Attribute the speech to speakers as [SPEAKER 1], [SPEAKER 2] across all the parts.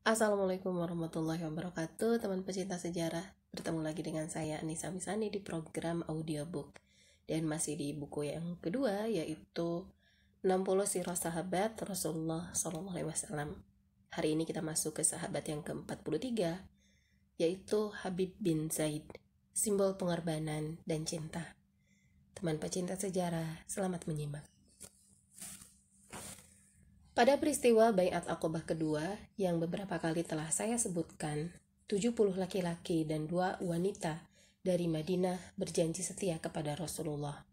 [SPEAKER 1] Assalamualaikum warahmatullahi wabarakatuh, teman pecinta sejarah. Bertemu lagi dengan saya Anissa Misani di program audiobook. Dan masih di buku yang kedua, yaitu 60 Sirah Sahabat Rasulullah SAW. Hari ini kita masuk ke sahabat yang ke-43, yaitu Habib bin Zaid, simbol pengorbanan dan cinta. Teman pecinta sejarah, selamat menyimak. Pada peristiwa Baiat Aqobah kedua yang beberapa kali telah saya sebutkan, 70 laki-laki dan 2 wanita dari Madinah berjanji setia kepada Rasulullah.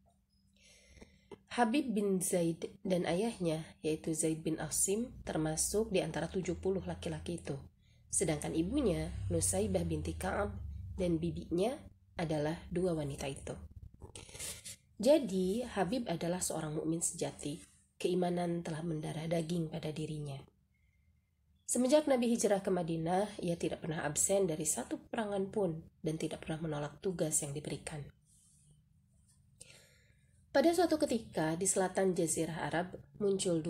[SPEAKER 1] Habib bin Zaid dan ayahnya, yaitu Zaid bin Asim, termasuk di antara 70 laki-laki itu. Sedangkan ibunya, Nusaibah binti Ka'ab, dan bibinya adalah 2 wanita itu. Jadi, Habib adalah seorang mukmin sejati. Keimanan telah mendarah daging pada dirinya. Semenjak Nabi hijrah ke Madinah, ia tidak pernah absen dari satu peperangan pun dan tidak pernah menolak tugas yang diberikan. Pada suatu ketika di selatan Jazirah Arab muncul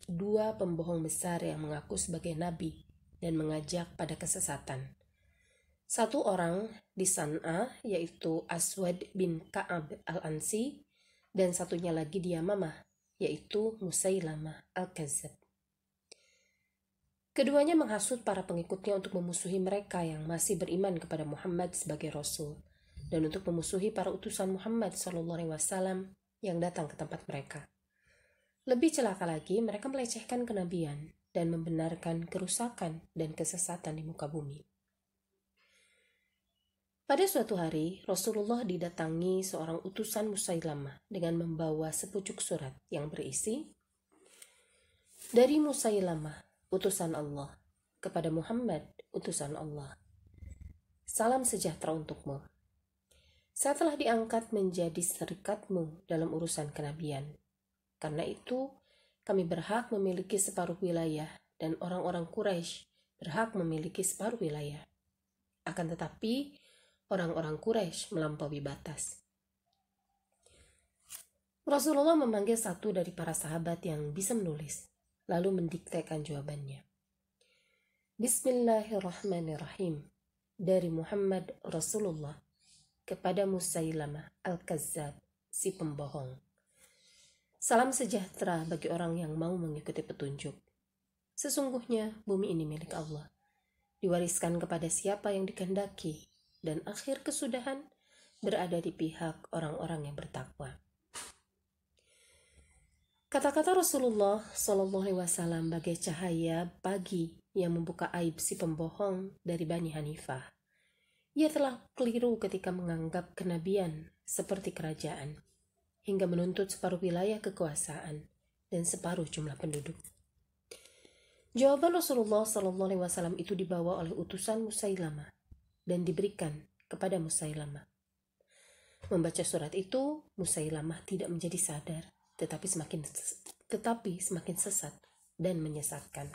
[SPEAKER 1] dua pembohong besar yang mengaku sebagai nabi dan mengajak pada kesesatan. Satu orang di San'a, yaitu Aswad bin Ka'ab al-Ansi, dan satunya lagi di Yamamah, yaitu Musailamah al-Kazzab. Keduanya menghasut para pengikutnya untuk memusuhi mereka yang masih beriman kepada Muhammad sebagai Rasul dan untuk memusuhi para utusan Muhammad SAW yang datang ke tempat mereka. Lebih celaka lagi, mereka melecehkan kenabian dan membenarkan kerusakan dan kesesatan di muka bumi. Pada suatu hari, Rasulullah didatangi seorang utusan Musailamah dengan membawa sepucuk surat yang berisi, "Dari Musailamah, utusan Allah, kepada Muhammad, utusan Allah. Salam sejahtera untukmu. Saya telah diangkat menjadi serikatmu dalam urusan kenabian. Karena itu, kami berhak memiliki separuh wilayah dan orang-orang Quraisy berhak memiliki separuh wilayah. Akan tetapi, orang-orang Quraisy melampaui batas." Rasulullah memanggil satu dari para sahabat yang bisa menulis, lalu mendiktekan jawabannya. "Bismillahirrahmanirrahim. Dari Muhammad Rasulullah kepada Musailamah al-Kazzab, si pembohong. Salam sejahtera bagi orang yang mau mengikuti petunjuk. Sesungguhnya bumi ini milik Allah, diwariskan kepada siapa yang dikehendaki, dan akhir kesudahan berada di pihak orang-orang yang bertakwa." Kata-kata Rasulullah SAW bagai cahaya pagi yang membuka aib si pembohong dari Bani Hanifah. Ia telah keliru ketika menganggap kenabian seperti kerajaan, hingga menuntut separuh wilayah kekuasaan dan separuh jumlah penduduk. Jawaban Rasulullah SAW itu dibawa oleh utusan Musailamah dan diberikan kepada Musailamah. Membaca surat itu, Musailamah tidak menjadi sadar, tetapi semakin sesat dan menyesatkan.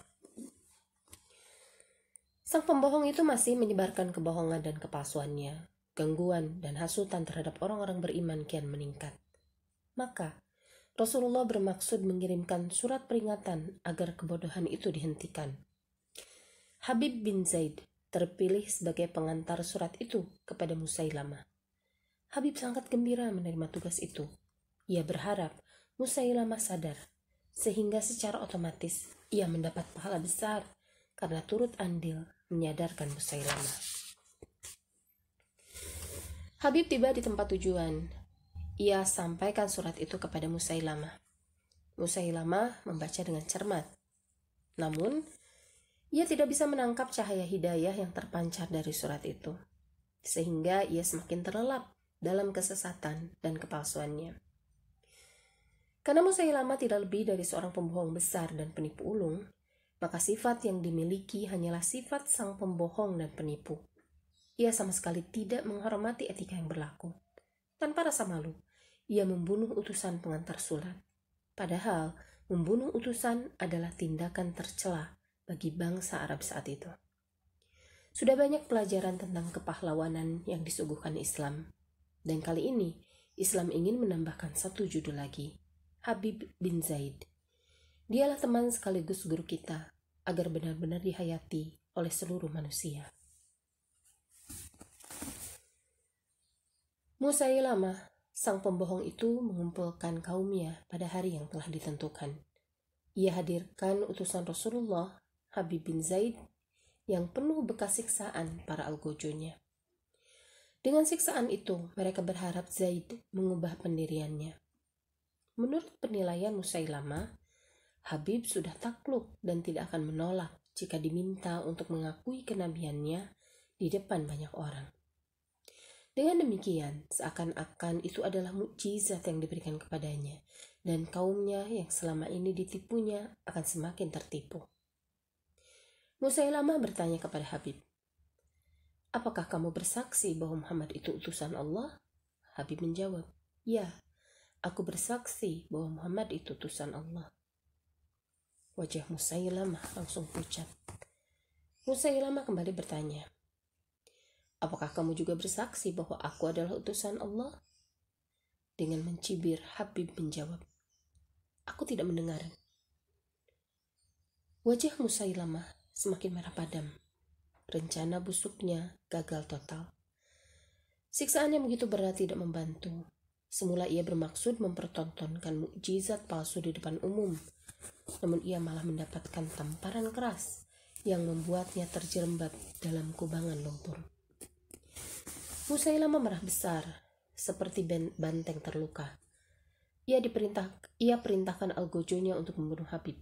[SPEAKER 1] Sang pembohong itu masih menyebarkan kebohongan dan kepalsuannya. Gangguan dan hasutan terhadap orang-orang beriman kian meningkat. Maka, Rasulullah bermaksud mengirimkan surat peringatan agar kebodohan itu dihentikan. Habib bin Zaid terpilih sebagai pengantar surat itu kepada Musailamah. Habib sangat gembira menerima tugas itu. Ia berharap Musailamah sadar, sehingga secara otomatis ia mendapat pahala besar karena turut andil menyadarkan Musailamah. Habib tiba di tempat tujuan. Ia sampaikan surat itu kepada Musailamah. Musailamah membaca dengan cermat. Namun, ia tidak bisa menangkap cahaya hidayah yang terpancar dari surat itu, sehingga ia semakin terlelap dalam kesesatan dan kepalsuannya. Karena Musailamah tidak lebih dari seorang pembohong besar dan penipu ulung, maka sifat yang dimiliki hanyalah sifat sang pembohong dan penipu. Ia sama sekali tidak menghormati etika yang berlaku. Tanpa rasa malu, ia membunuh utusan pengantar surat. Padahal, membunuh utusan adalah tindakan tercela bagi bangsa Arab saat itu. Sudah banyak pelajaran tentang kepahlawanan yang disuguhkan Islam. Dan kali ini, Islam ingin menambahkan satu judul lagi, Habib bin Zaid. Dialah teman sekaligus guru kita, agar benar-benar dihayati oleh seluruh manusia. Musailamah, sang pembohong itu mengumpulkan kaumnya pada hari yang telah ditentukan. Ia hadirkan utusan Rasulullah, Habib bin Zaid, yang penuh bekas siksaan para algojonya. Dengan siksaan itu, mereka berharap Zaid mengubah pendiriannya. Menurut penilaian Musailamah, Habib sudah takluk dan tidak akan menolak jika diminta untuk mengakui kenabiannya di depan banyak orang. Dengan demikian, seakan-akan itu adalah mukjizat yang diberikan kepadanya, dan kaumnya yang selama ini ditipunya akan semakin tertipu. Musailamah bertanya kepada Habib, "Apakah kamu bersaksi bahwa Muhammad itu utusan Allah?" Habib menjawab, "Ya, aku bersaksi bahwa Muhammad itu utusan Allah." Wajah Musailamah langsung pucat. Musailamah kembali bertanya, "Apakah kamu juga bersaksi bahwa aku adalah utusan Allah?" Dengan mencibir, Habib menjawab, "Aku tidak mendengar." Wajah Musailamah semakin merah padam. Rencana busuknya gagal total. Siksaan yang begitu berat tidak membantu. Semula ia bermaksud mempertontonkan mukjizat palsu di depan umum, namun ia malah mendapatkan tamparan keras yang membuatnya terjerembab dalam kubangan lumpur. Musailamah marah besar, seperti banteng terluka. Ia perintahkan algojonya untuk membunuh Habib.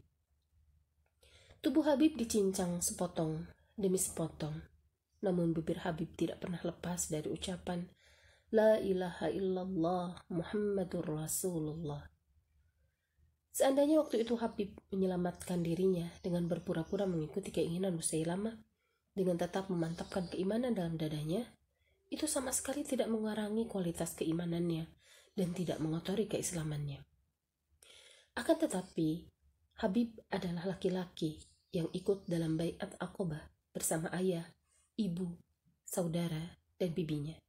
[SPEAKER 1] Tubuh Habib dicincang sepotong demi sepotong, namun bibir Habib tidak pernah lepas dari ucapan La ilaha illallah Muhammadur Rasulullah. Seandainya waktu itu Habib menyelamatkan dirinya dengan berpura-pura mengikuti keinginan Musailamah dengan tetap memantapkan keimanan dalam dadanya, itu sama sekali tidak mengurangi kualitas keimanannya dan tidak mengotori keislamannya. Akan tetapi, Habib adalah laki-laki yang ikut dalam baiat Aqobah bersama ayah, ibu, saudara, dan bibinya.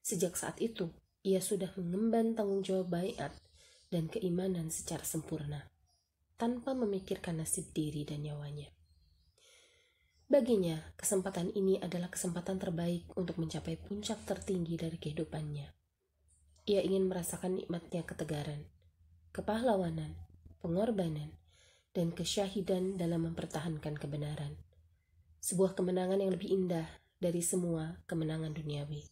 [SPEAKER 1] Sejak saat itu, ia sudah mengemban tanggung jawab baiat dan keimanan secara sempurna, tanpa memikirkan nasib diri dan nyawanya. Baginya, kesempatan ini adalah kesempatan terbaik untuk mencapai puncak tertinggi dari kehidupannya. Ia ingin merasakan nikmatnya ketegaran, kepahlawanan, pengorbanan, dan kesyahidan dalam mempertahankan kebenaran. Sebuah kemenangan yang lebih indah dari semua kemenangan duniawi.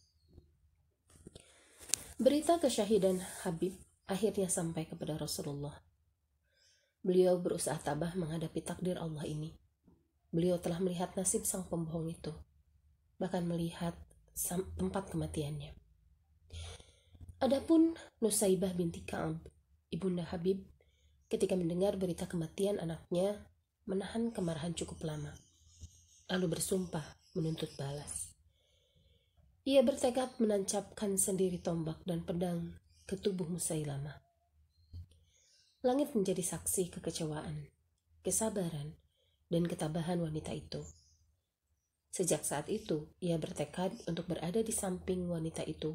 [SPEAKER 1] Berita kesyahidan Habib akhirnya sampai kepada Rasulullah. Beliau berusaha tabah menghadapi takdir Allah ini. Beliau telah melihat nasib sang pembohong itu, bahkan melihat tempat kematiannya. Adapun Nusaibah binti Ka'ab, ibunda Habib, ketika mendengar berita kematian anaknya, menahan kemarahan cukup lama, lalu bersumpah menuntut balas. Ia bertekad menancapkan sendiri tombak dan pedang ke tubuh Musailamah. Langit menjadi saksi kekecewaan, kesabaran, dan ketabahan wanita itu. Sejak saat itu, ia bertekad untuk berada di samping wanita itu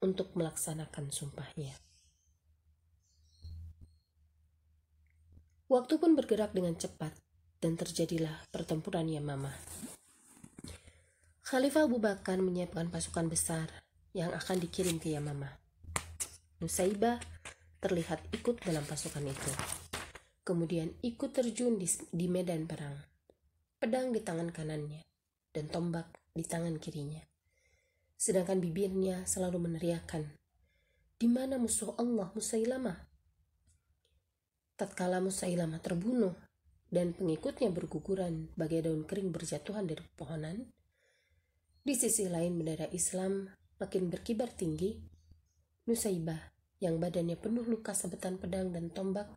[SPEAKER 1] untuk melaksanakan sumpahnya. Waktu pun bergerak dengan cepat dan terjadilah pertempuran Yamamah. Khalifah Abu Bakar menyiapkan pasukan besar yang akan dikirim ke Yamamah. Nusaibah terlihat ikut dalam pasukan itu. Kemudian ikut terjun di medan perang. Pedang di tangan kanannya dan tombak di tangan kirinya. Sedangkan bibirnya selalu meneriakkan, "Di mana musuh Allah Musailamah?" Tatkala Musailamah terbunuh dan pengikutnya berguguran bagai daun kering berjatuhan dari pepohonan, di sisi lain bendera Islam makin berkibar tinggi. Nusaibah yang badannya penuh luka sabetan pedang dan tombak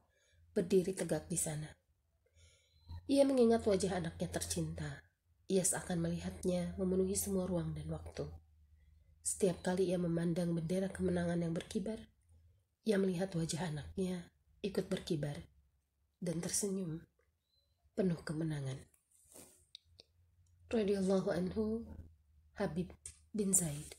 [SPEAKER 1] berdiri tegak di sana. Ia mengingat wajah anaknya tercinta. Ia seakan melihatnya memenuhi semua ruang dan waktu. Setiap kali ia memandang bendera kemenangan yang berkibar, ia melihat wajah anaknya ikut berkibar dan tersenyum penuh kemenangan. Radhiyallahu anhu, Habib bin Zaid.